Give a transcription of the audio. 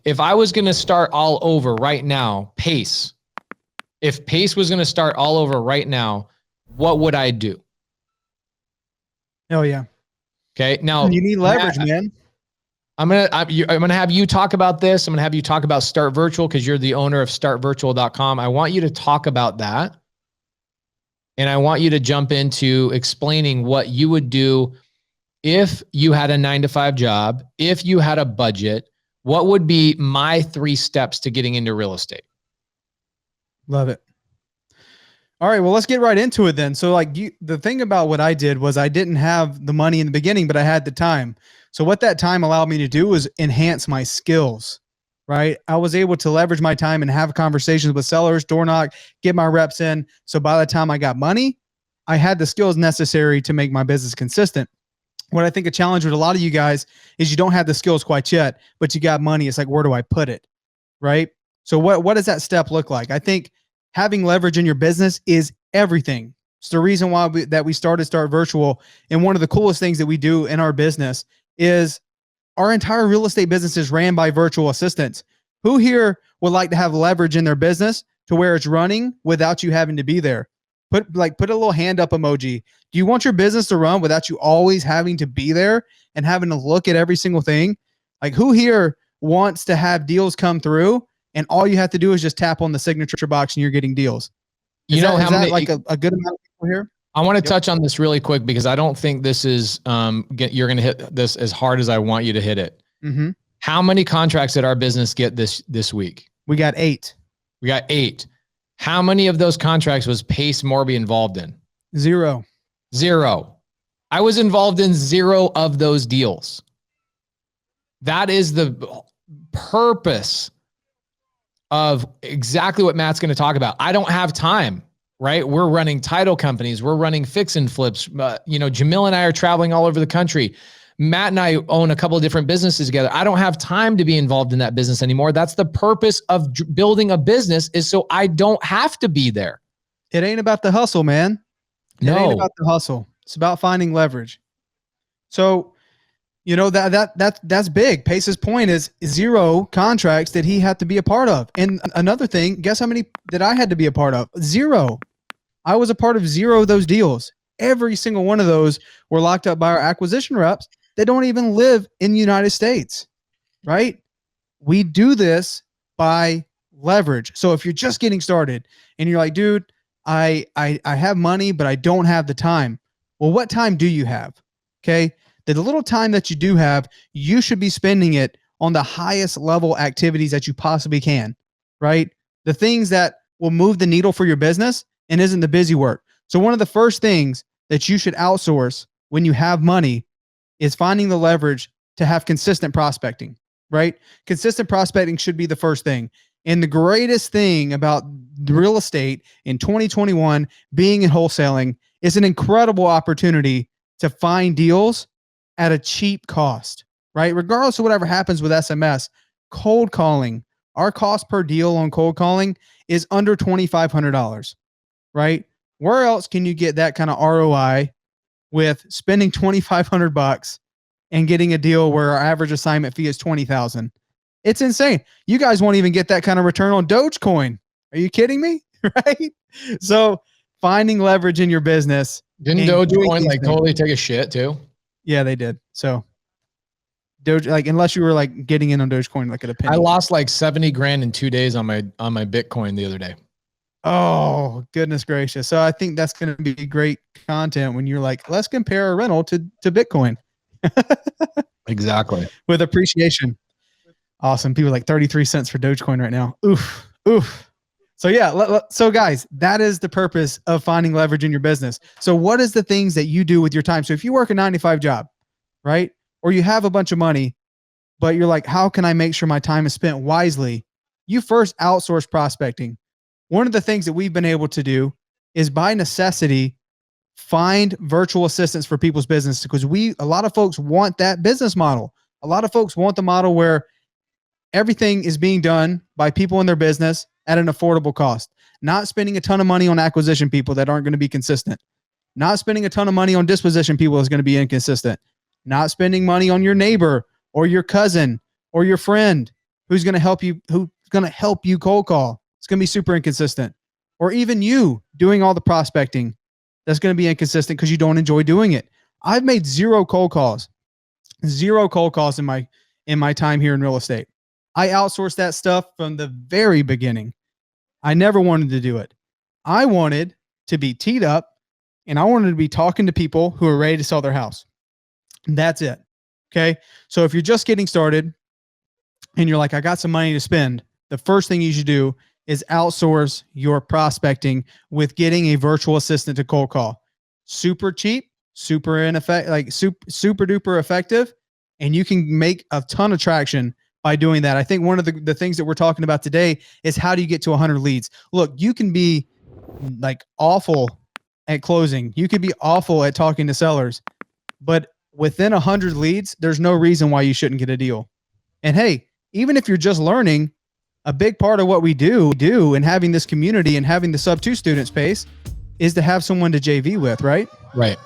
if I was going to start all over right now, if Pace was going to start all over right now, what would I do? Oh yeah. Okay. Now you need leverage, man. I'm gonna have you talk about this. I'm gonna have you talk about Start Virtual because you're the owner of startvirtual.com. I want you to talk about that. And I want you to jump into explaining what you would do if you had a 9-to-5 job, if you had a budget. What would be my 3 steps to getting into real estate? Love it. All right, well, let's get right into it then. So like the thing about what I did was I didn't have the money in the beginning, but I had the time. So what that time allowed me to do was enhance my skills, right? I was able to leverage my time and have conversations with sellers, door knock, get my reps in. So by the time I got money, I had the skills necessary to make my business consistent. What I think a challenge with a lot of you guys is you don't have the skills quite yet, but you got money. It's like, where do I put it? Right? So what does that step look like? I think having leverage in your business is everything. It's the reason why we started Start Virtual. And one of the coolest things that we do in our business is our entire real estate business is ran by virtual assistants. Who here would like to have leverage in their business to where it's running without you having to be there? Put a little hand up emoji. Do you want your business to run without you always having to be there and having to look at every single thing? Like, who here wants to have deals come through and all you have to do is just tap on the signature box and you're getting deals? Is that like a good amount of people here? I want to touch on this really quick because I don't think this is you're going to hit this as hard as I want you to hit it. Mm-hmm. How many contracts did our business get this week? We got 8. We got 8. How many of those contracts was Pace Morby involved in? 0. I was involved in 0 of those deals. That is the purpose of exactly what Matt's going to talk about. I don't have time, right? We're running title companies. We're running fix and flips. Jamil and I are traveling all over the country. Matt and I own a couple of different businesses together. I don't have time to be involved in that business anymore. That's the purpose of building a business, is so I don't have to be there. It ain't about the hustle, man. It No. ain't about the hustle. It's about finding leverage. So, that's big. Pace's point is 0 contracts that he had to be a part of. And another thing, guess how many that I had to be a part of? 0. I was a part of 0 of those deals. Every single one of those were locked up by our acquisition reps that don't even live in the United States, right? We do this by leverage. So if you're just getting started and you're like, dude, I have money, but I don't have the time. Well, what time do you have? Okay. The little time that you do have, you should be spending it on the highest level activities that you possibly can, right? The things that will move the needle for your business and isn't the busy work. So one of the first things that you should outsource when you have money is finding the leverage to have consistent prospecting, right? Consistent prospecting should be the first thing. And the greatest thing about real estate in 2021 being in wholesaling is an incredible opportunity to find deals at a cheap cost, right? Regardless of whatever happens with SMS, cold calling, our cost per deal on cold calling is under $2,500, right? Where else can you get that kind of ROI with spending $2,500 and getting a deal where our average assignment fee is $20,000? It's insane. You guys won't even get that kind of return on Dogecoin. Are you kidding me? Right? So finding leverage in your business. Didn't Dogecoin totally take a shit too? Yeah, they did. So unless you were getting in on Dogecoin at a penny. I lost $70,000 in 2 days on my Bitcoin the other day. Oh, goodness gracious. So I think that's going to be great content when you're like, let's compare a rental to Bitcoin. Exactly. With appreciation. Awesome. People are 33 cents for Dogecoin right now. Oof. So yeah. So guys, that is the purpose of finding leverage in your business. So what is the things that you do with your time? So if you work a 9-to-5 job, right? Or you have a bunch of money, but you're like, how can I make sure my time is spent wisely? You first outsource prospecting. One of the things that we've been able to do is by necessity, find virtual assistants for people's business, because a lot of folks want that business model. A lot of folks want the model where everything is being done by people in their business at an affordable cost, not spending a ton of money on acquisition people that aren't going to be consistent, not spending a ton of money on disposition people that's going to be inconsistent, not spending money on your neighbor or your cousin or your friend who's going to help you cold call. It's going to be super inconsistent. Or even you doing all the prospecting, that's going to be inconsistent because you don't enjoy doing it. I've made zero cold calls in my time here in real estate. I outsourced that stuff from the very beginning. I never wanted to do it. I wanted to be teed up, and I wanted to be talking to people who are ready to sell their house. And that's it. Okay. So if you're just getting started and you're like, I got some money to spend, the first thing you should do is outsource your prospecting with getting a virtual assistant to cold call. Super cheap, super duper effective. And you can make a ton of traction by doing that. I think one of the things that we're talking about today is how do you get to 100 leads? Look, you can be like awful at closing. You could be awful at talking to sellers, but within 100 leads, there's no reason why you shouldn't get a deal. And hey, even if you're just learning, a big part of what we do and having this community and having the Subto student space is to have someone to JV with, right? Right.